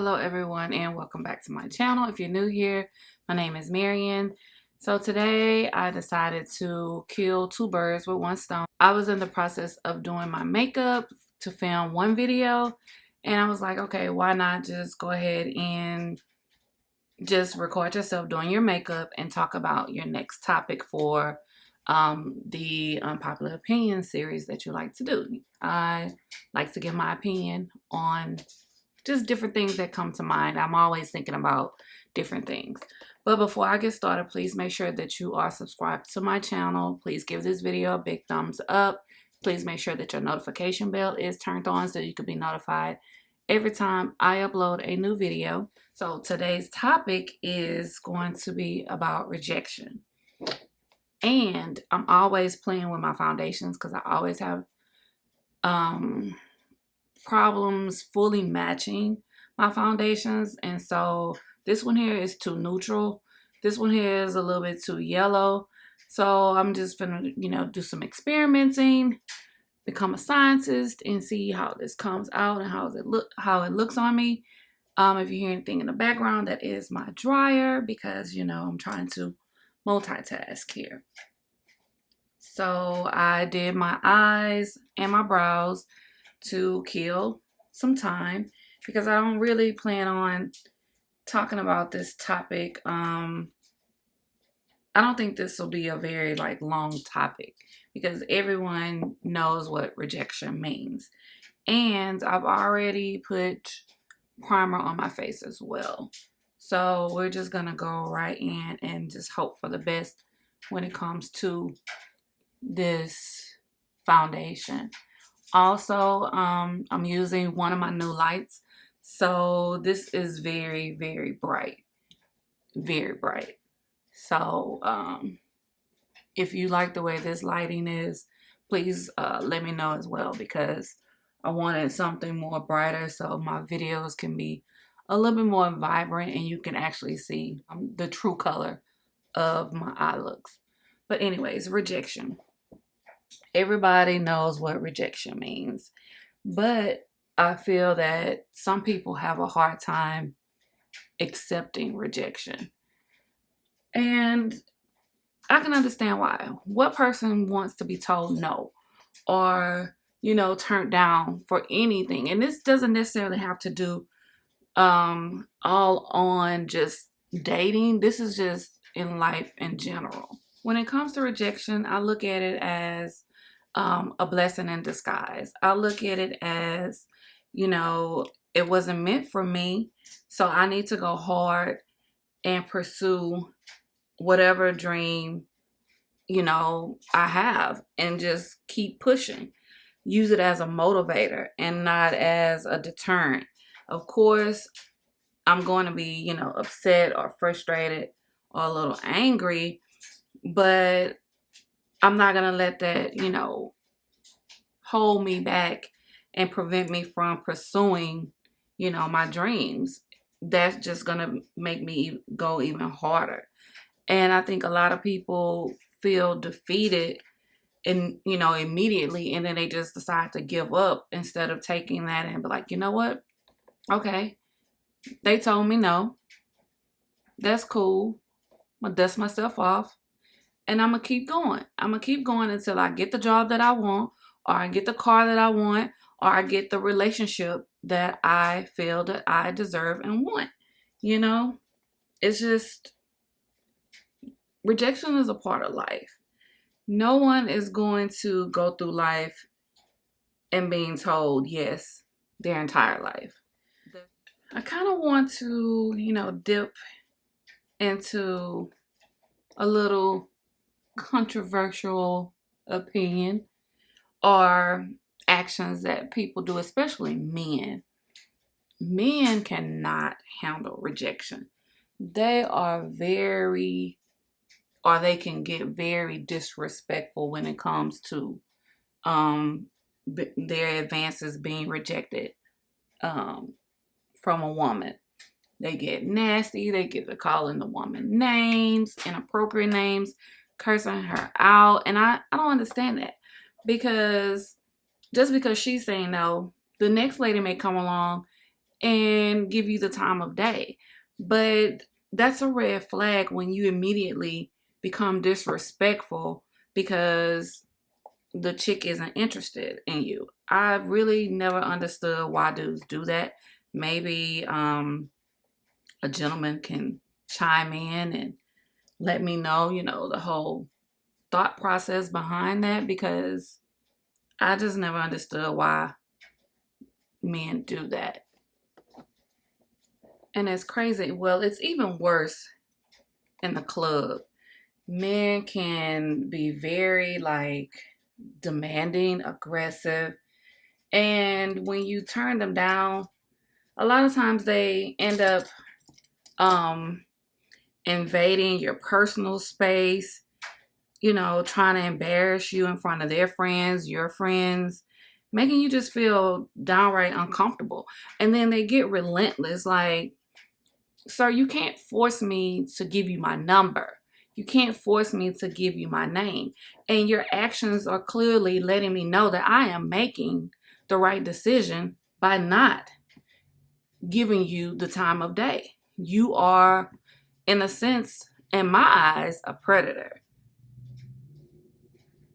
Hello everyone and welcome back to my channel. If you're new here, my name is Marian. So today I decided to kill two birds with one stone. I was in the process of doing my makeup to film one video and I was like, okay, why not just go ahead and just record yourself doing your makeup and talk about your next topic for the unpopular opinion series that you like to do. I like to give my opinion on just different things that come to mind. I'm always thinking about different things. But before I get started, please make sure that you are subscribed to my channel. Please give this video a big thumbs up. Please make sure that your notification bell is turned on so you can be notified every time I upload a new video. So today's topic is going to be about rejection. And I'm always playing with my foundations because I always have problems fully matching my foundations, and so this one here is too neutral. This one here is a little bit too yellow. So I'm just gonna, do some experimenting, become a scientist, and see how this comes out and how it looks on me. If you hear anything in the background, that is my dryer because I'm trying to multitask here. So I did my eyes and my brows to kill some time because I don't really plan on talking about this topic. I don't think this will be a very long topic because everyone knows what rejection means, and I've already put primer on my face as well. So we're just gonna go right in and just hope for the best when it comes to this foundation. Also, I'm using one of my new lights. So this is very, very bright. Very bright. So if you like the way this lighting is, please let me know as well because I wanted something more brighter so my videos can be a little bit more vibrant and you can actually see the true color of my eye looks. But anyways, rejection. Everybody knows what rejection means, but I feel that some people have a hard time accepting rejection. And I can understand why. What person wants to be told no or, turned down for anything? And this doesn't necessarily have to do all on just dating. This is just in life in general. When it comes to rejection, I look at it as a blessing in disguise. I look at it as, it wasn't meant for me, so I need to go hard and pursue whatever dream, I have and just keep pushing. Use it as a motivator and not as a deterrent. Of course, I'm going to be, upset or frustrated or a little angry, but I'm not going to let that, hold me back and prevent me from pursuing, my dreams. That's just going to make me go even harder. And I think a lot of people feel defeated immediately, and then they just decide to give up instead of taking that and be like, you know what? Okay, they told me no. That's cool. I'm going to dust myself off. And I'm going to keep going. I'm going to keep going until I get the job that I want, or I get the car that I want, or I get the relationship that I feel that I deserve and want. It's just, rejection is a part of life. No one is going to go through life and being told yes their entire life. I kind of want to, dip into a little controversial opinion or actions that people do, especially men. Men cannot handle rejection. They can get very disrespectful when it comes to their advances being rejected from a woman. They get nasty. They get to calling the woman names, inappropriate names, cursing her out. And I don't understand that, because just because she's saying no, the next lady may come along and give you the time of day. But that's a red flag when you immediately become disrespectful because the chick isn't interested in you. I really never understood why dudes do that. Maybe a gentleman can chime in and let me know, the whole thought process behind that, because I just never understood why men do that. And it's crazy. Well, it's even worse in the club. Men can be very demanding, aggressive, and when you turn them down, a lot of times they end up um invading your personal space, trying to embarrass you in front of their friends, your friends, making you just feel downright uncomfortable. And then they get relentless, like, sir, you can't force me to give you my number. You can't force me to give you my name. And your actions are clearly letting me know that I am making the right decision by not giving you the time of day. You are, in a sense, in my eyes, a predator.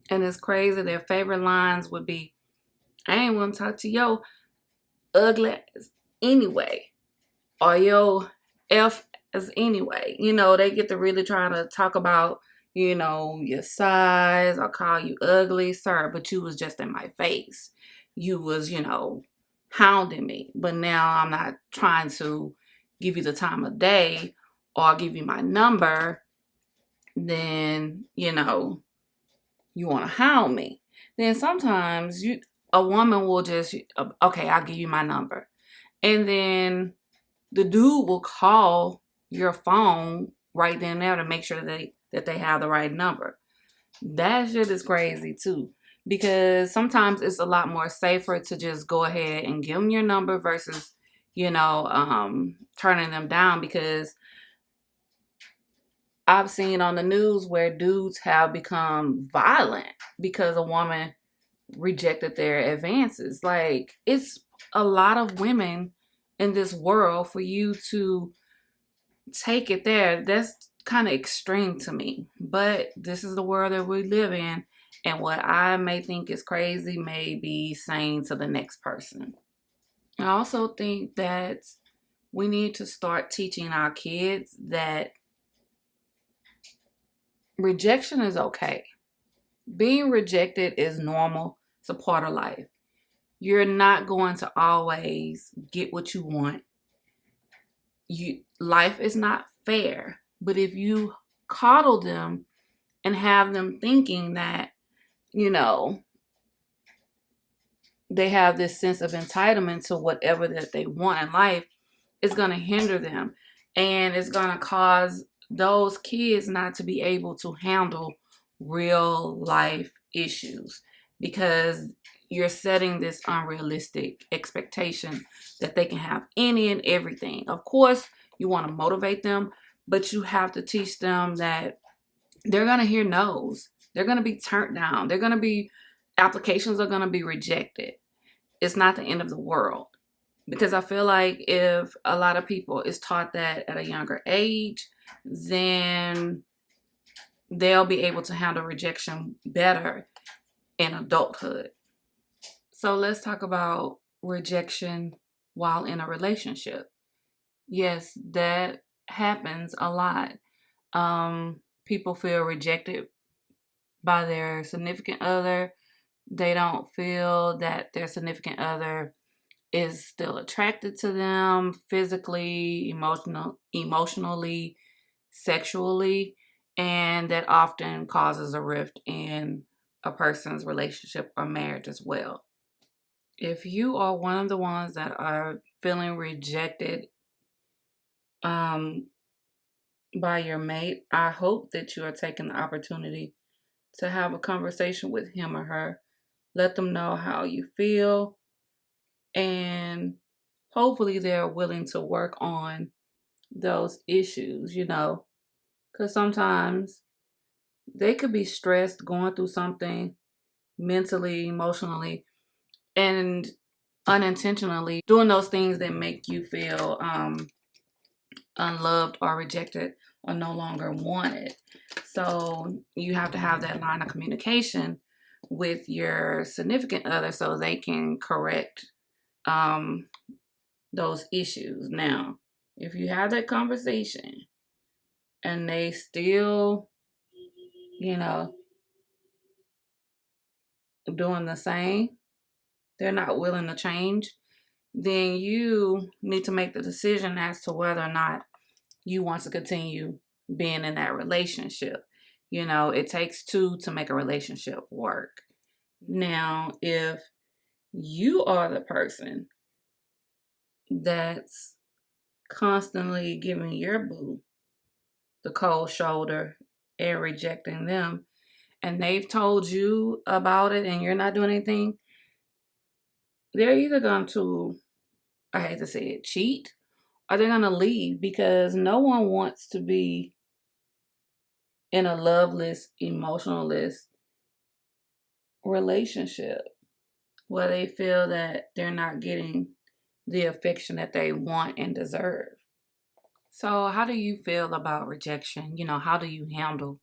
And it's crazy. Their favorite lines would be, I ain't want to talk to yo ugly ass anyway. Or yo F as anyway. They get to really try to talk about, your size or call you ugly, sir, but you was just in my face. You was, hounding me. But now I'm not trying to give you the time of day or give you my number. Then, you want to hound me. Then sometimes a woman will just, okay, I'll give you my number. And then the dude will call your phone right then and there to make sure that they have the right number. That shit is crazy too. Because sometimes it's a lot more safer to just go ahead and give them your number versus, turning them down. Because I've seen on the news where dudes have become violent because a woman rejected their advances. Like, it's a lot of women in this world for you to take it there. That's kind of extreme to me. But this is the world that we live in. And what I may think is crazy may be sane to the next person. I also think that we need to start teaching our kids that rejection is okay. Being rejected is normal. It's a part of life. You're not going to always get what you want. Life is not fair. But if you coddle them and have them thinking that, they have this sense of entitlement to whatever that they want in life, it's going to hinder them. And it's going to cause those kids not to be able to handle real life issues, because you're setting this unrealistic expectation that they can have any and everything. Of course, you want to motivate them, but you have to teach them that they're going to hear no's. They're going to be turned down. Applications are going to be rejected. It's not the end of the world. Because I feel like if a lot of people is taught that at a younger age, then they'll be able to handle rejection better in adulthood. So let's talk about rejection while in a relationship. Yes, that happens a lot. People feel rejected by their significant other. They don't feel that their significant other is still attracted to them physically, emotionally, sexually, and that often causes a rift in a person's relationship or marriage as well. If you are one of the ones that are feeling rejected by your mate, I hope that you are taking the opportunity to have a conversation with him or her. Let them know how you feel, and hopefully they're willing to work on those issues, because sometimes they could be stressed, going through something mentally, emotionally, and unintentionally doing those things that make you feel unloved or rejected or no longer wanted. So you have to have that line of communication with your significant other so they can correct um, those issues. Now, if you have that conversation and they still, you know, doing the same, they're not willing to change, then you need to make the decision as to whether or not you want to continue being in that relationship. You know, it takes two to make a relationship work. Now, if you are the person that's constantly giving your boo the cold shoulder and rejecting them, and they've told you about it and you're not doing anything, they're either going to, I hate to say it, cheat, or they're going to leave, because no one wants to be in a loveless, emotionless relationship where they feel that they're not getting the affection that they want and deserve. So, how do you feel about rejection? You know, how do you handle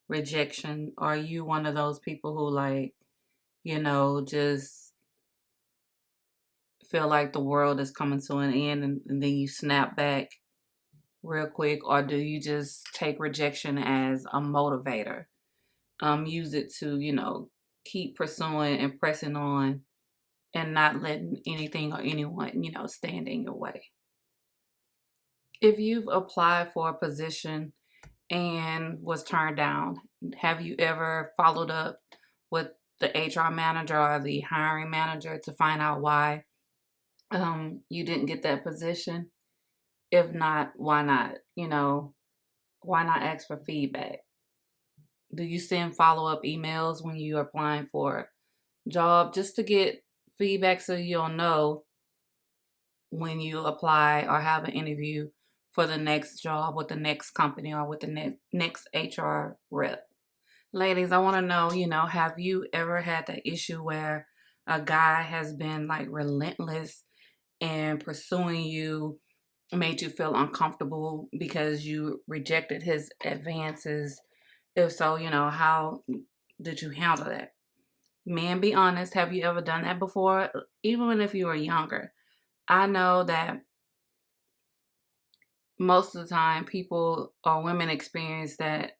rejection? Are you one of those people who, like, just feel like the world is coming to an end, and then you snap back real quick? Or do you just take rejection as a motivator? Use it to, keep pursuing and pressing on and not letting anything or anyone, stand in your way. If you've applied for a position and was turned down, have you ever followed up with the HR manager or the hiring manager to find out why you didn't get that position? If not, why not? Why not ask for feedback? Do you send follow-up emails when you're applying for a job just to get feedback so you'll know when you apply or have an interview for the next job with the next company or with the next HR rep? Ladies, I want to know, have you ever had that issue where a guy has been like relentless and pursuing you, made you feel uncomfortable because you rejected his advances? If so, how did you handle that? Man, be honest. Have you ever done that before? Even if you were younger. I know that most of the time people or women experience that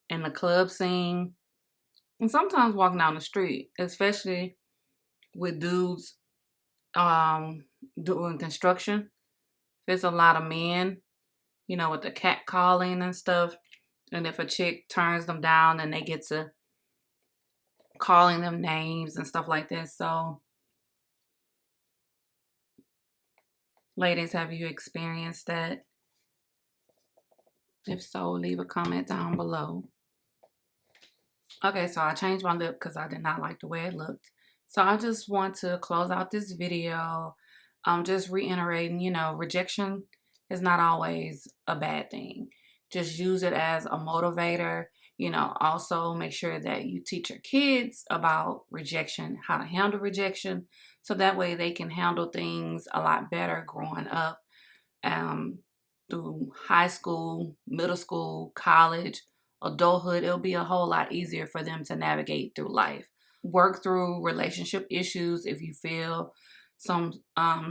in the club scene and sometimes walking down the street, especially with dudes doing construction. There's a lot of men, with the cat calling and stuff. And if a chick turns them down, then they get to calling them names and stuff like that. So, ladies, have you experienced that? If so, leave a comment down below. Okay, so I changed my lip because I did not like the way it looked. So I just want to close out this video. Just reiterating, rejection is not always a bad thing. Just use it as a motivator. Also make sure that you teach your kids about rejection, how to handle rejection, so that way they can handle things a lot better growing up, through high school, middle school, college, adulthood. It'll be a whole lot easier for them to navigate through life. Work through relationship issues if you feel some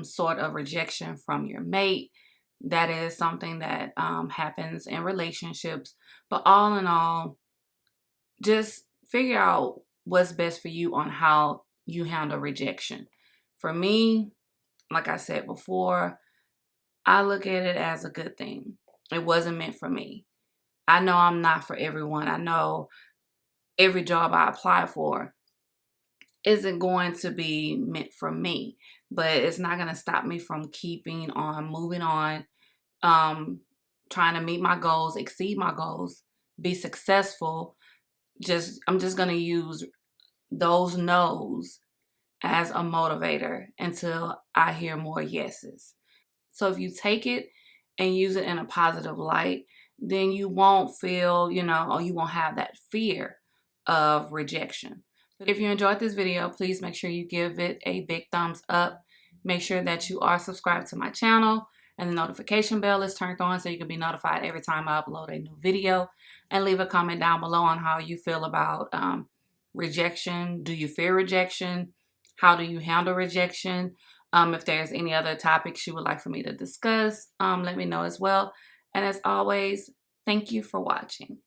sort of rejection from your mate. That is something that happens in relationships. But all in all, just figure out what's best for you on how you handle rejection. For me, like I said before, I look at it as a good thing. It wasn't meant for me. I know I'm not for everyone. I know every job I apply for isn't going to be meant for me, but it's not going to stop me from keeping on moving on, trying to meet my goals, exceed my goals, be successful. I'm just going to use those no's as a motivator until I hear more yeses. So if you take it and use it in a positive light, then you won't feel, or you won't have that fear of rejection. But if you enjoyed this video, please make sure you give it a big thumbs up. Make sure that you are subscribed to my channel and the notification bell is turned on so you can be notified every time I upload a new video. And leave a comment down below on how you feel about rejection. Do you fear rejection? How do you handle rejection? If there's any other topics you would like for me to discuss, let me know as well. And as always, thank you for watching.